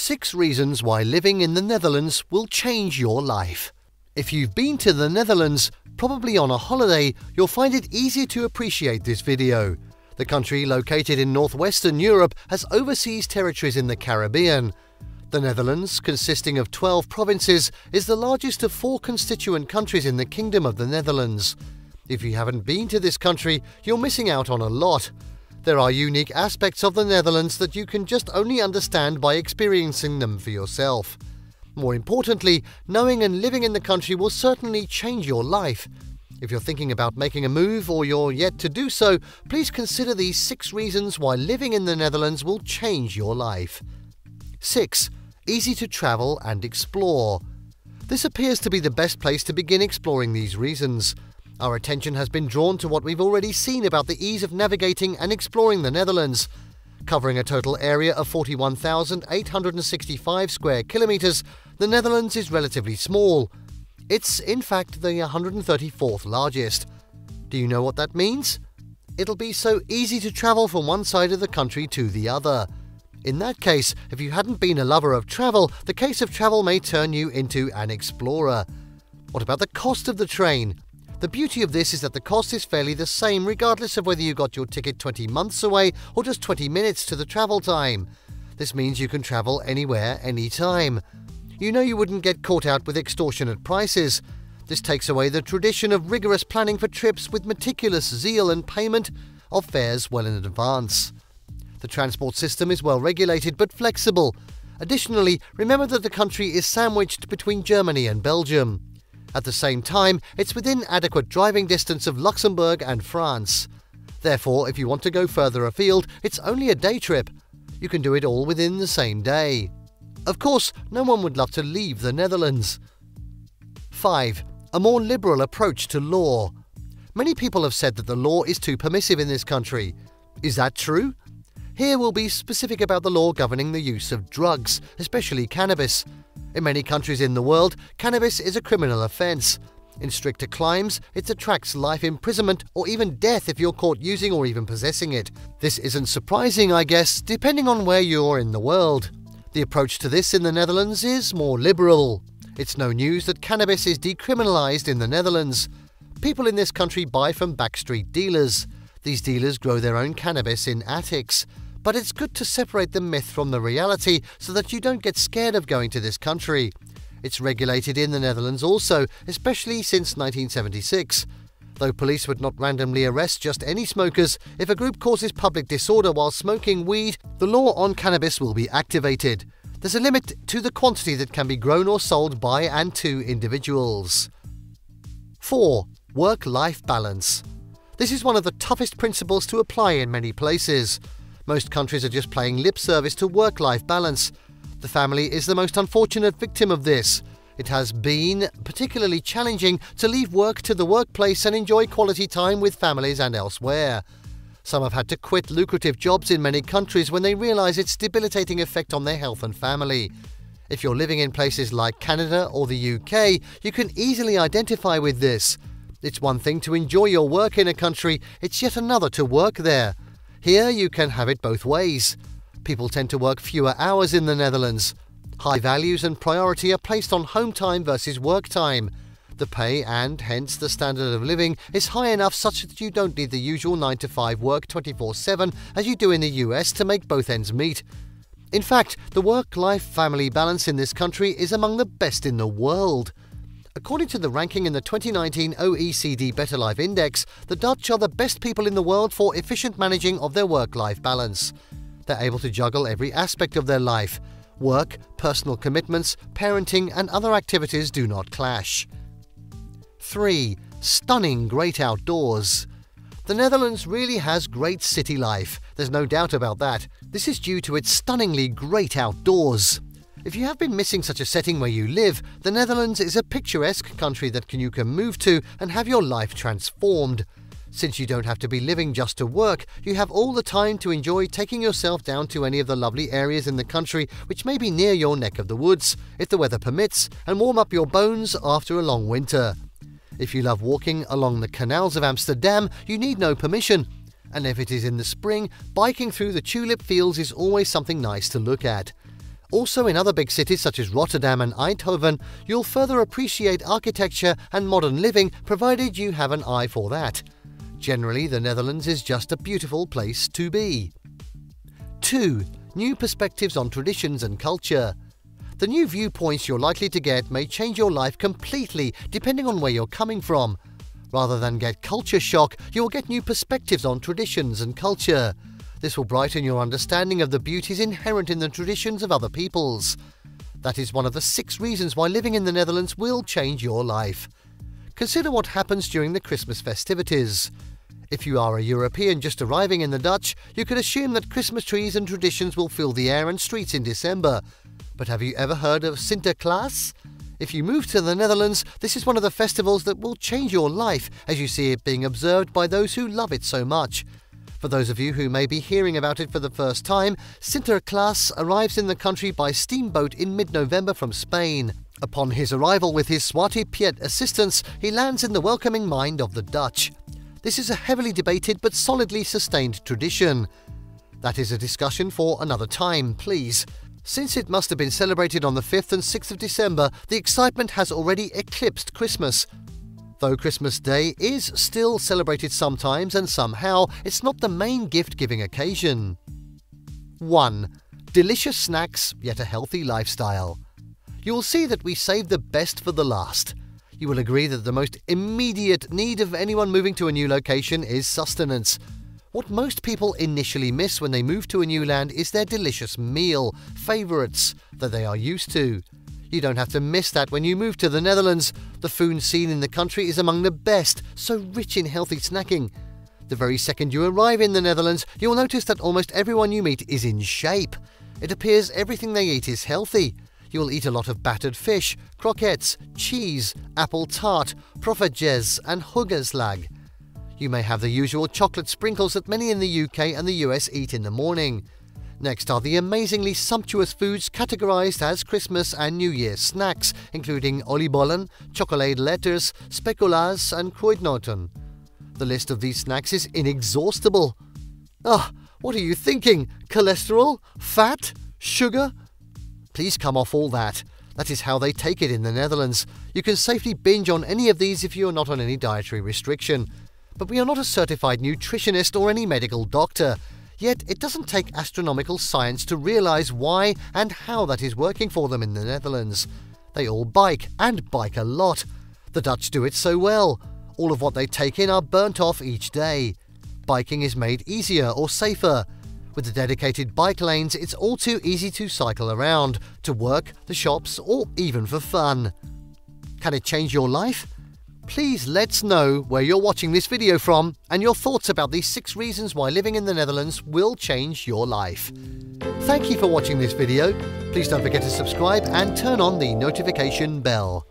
6 reasons why living in the Netherlands will change your life. If you've been to the Netherlands, probably on a holiday, you'll find it easier to appreciate this video. The country, located in northwestern Europe, has overseas territories in the Caribbean. The Netherlands, consisting of 12 provinces, is the largest of 4 constituent countries in the Kingdom of the Netherlands. If you haven't been to this country, you're missing out on a lot. There are unique aspects of the Netherlands that you can just only understand by experiencing them for yourself. More importantly, knowing and living in the country will certainly change your life. If you're thinking about making a move or you're yet to do so, please consider these 6 reasons why living in the Netherlands will change your life. 6. Easy to travel and explore. This appears to be the best place to begin exploring these reasons. Our attention has been drawn to what we've already seen about the ease of navigating and exploring the Netherlands. Covering a total area of 41,865 square kilometers, the Netherlands is relatively small. It's, in fact, the 134th largest. Do you know what that means? It'll be so easy to travel from one side of the country to the other. In that case, if you hadn't been a lover of travel, the case of travel may turn you into an explorer. What about the cost of the train? The beauty of this is that the cost is fairly the same regardless of whether you got your ticket 20 months away or just 20 minutes to the travel time. This means you can travel anywhere, anytime. You know you wouldn't get caught out with extortionate prices. This takes away the tradition of rigorous planning for trips with meticulous zeal and payment of fares well in advance. The transport system is well regulated but flexible. Additionally, remember that the country is sandwiched between Germany and Belgium. At the same time, it's within adequate driving distance of Luxembourg and France. Therefore, if you want to go further afield, it's only a day trip. You can do it all within the same day. Of course, no one would love to leave the Netherlands. 5. A more liberal approach to law. Many people have said that the law is too permissive in this country. Is that true? Here we'll be specific about the law governing the use of drugs, especially cannabis. In many countries in the world, cannabis is a criminal offence. In stricter climes, it attracts life imprisonment or even death if you're caught using or even possessing it. This isn't surprising, I guess, depending on where you're in the world. The approach to this in the Netherlands is more liberal. It's no news that cannabis is decriminalised in the Netherlands. People in this country buy from backstreet dealers. These dealers grow their own cannabis in attics. But it's good to separate the myth from the reality so that you don't get scared of going to this country. It's regulated in the Netherlands also, especially since 1976. Though police would not randomly arrest just any smokers, if a group causes public disorder while smoking weed, the law on cannabis will be activated. There's a limit to the quantity that can be grown or sold by and to individuals. 4. Work-life balance. This is one of the toughest principles to apply in many places. Most countries are just paying lip service to work-life balance. The family is the most unfortunate victim of this. It has been particularly challenging to leave work to the workplace and enjoy quality time with families and elsewhere. Some have had to quit lucrative jobs in many countries when they realise its debilitating effect on their health and family. If you're living in places like Canada or the UK, you can easily identify with this. It's one thing to enjoy your work in a country, it's yet another to work there. Here you can have it both ways. People tend to work fewer hours in the Netherlands. High values and priority are placed on home time versus work time. The pay and, hence, the standard of living is high enough such that you don't need the usual 9-to-5 work 24/7 as you do in the US to make both ends meet. In fact, the work-life-family balance in this country is among the best in the world. According to the ranking in the 2019 OECD Better Life Index, the Dutch are the best people in the world for efficient managing of their work-life balance. They're able to juggle every aspect of their life. Work, personal commitments, parenting and other activities do not clash. 3. Stunning great outdoors. The Netherlands really has great city life. There's no doubt about that. This is due to its stunningly great outdoors. If you have been missing such a setting where you live, the Netherlands is a picturesque country that you can move to and have your life transformed. Since you don't have to be living just to work, you have all the time to enjoy taking yourself down to any of the lovely areas in the country which may be near your neck of the woods, if the weather permits, and warm up your bones after a long winter. If you love walking along the canals of Amsterdam, you need no permission. And if it is in the spring, biking through the tulip fields is always something nice to look at. Also in other big cities such as Rotterdam and Eindhoven, you'll further appreciate architecture and modern living provided you have an eye for that. Generally, the Netherlands is just a beautiful place to be. 2. New perspectives on traditions and culture. The new viewpoints you're likely to get may change your life completely depending on where you're coming from. Rather than get culture shock, you will get new perspectives on traditions and culture. This will brighten your understanding of the beauties inherent in the traditions of other peoples. That is one of the 6 reasons why living in the Netherlands will change your life. Consider what happens during the Christmas festivities. If you are a European just arriving in the Dutch, you could assume that Christmas trees and traditions will fill the air and streets in December. But have you ever heard of Sinterklaas? If you move to the Netherlands, this is one of the festivals that will change your life as you see it being observed by those who love it so much. For those of you who may be hearing about it for the first time, Sinterklaas arrives in the country by steamboat in mid-November from Spain. Upon his arrival with his Zwarte Piet assistants, he lands in the welcoming mind of the Dutch. This is a heavily debated but solidly sustained tradition. That is a discussion for another time, please. Since it must have been celebrated on the 5th and 6th of December, the excitement has already eclipsed Christmas. Though Christmas Day is still celebrated sometimes and somehow, it's not the main gift-giving occasion. 1. Delicious snacks, yet a healthy lifestyle. You will see that we save the best for the last. You will agree that the most immediate need of anyone moving to a new location is sustenance. What most people initially miss when they move to a new land is their delicious meal, favourites, that they are used to. You don't have to miss that when you move to the Netherlands. The food scene in the country is among the best, so rich in healthy snacking. The very second you arrive in the Netherlands, you'll notice that almost everyone you meet is in shape. It appears everything they eat is healthy. You'll eat a lot of battered fish, croquettes, cheese, apple tart, proffertjes and huggerslag. You may have the usual chocolate sprinkles that many in the UK and the US eat in the morning. Next are the amazingly sumptuous foods categorized as Christmas and New Year's snacks, including oliebollen, chocolade letters, speculaas and kruidnoten. The list of these snacks is inexhaustible. What are you thinking? Cholesterol? Fat? Sugar? Please come off all that. That is how they take it in the Netherlands. You can safely binge on any of these if you are not on any dietary restriction. But we are not a certified nutritionist or any medical doctor. Yet it doesn't take astronomical science to realise why and how that is working for them in the Netherlands. They all bike, and bike a lot. The Dutch do it so well. All of what they take in are burnt off each day. Biking is made easier or safer. With the dedicated bike lanes, it's all too easy to cycle around, to work, the shops, or even for fun. Can it change your life? Please let's know where you're watching this video from and your thoughts about these 6 reasons why living in the Netherlands will change your life. Thank you for watching this video. Please don't forget to subscribe and turn on the notification bell.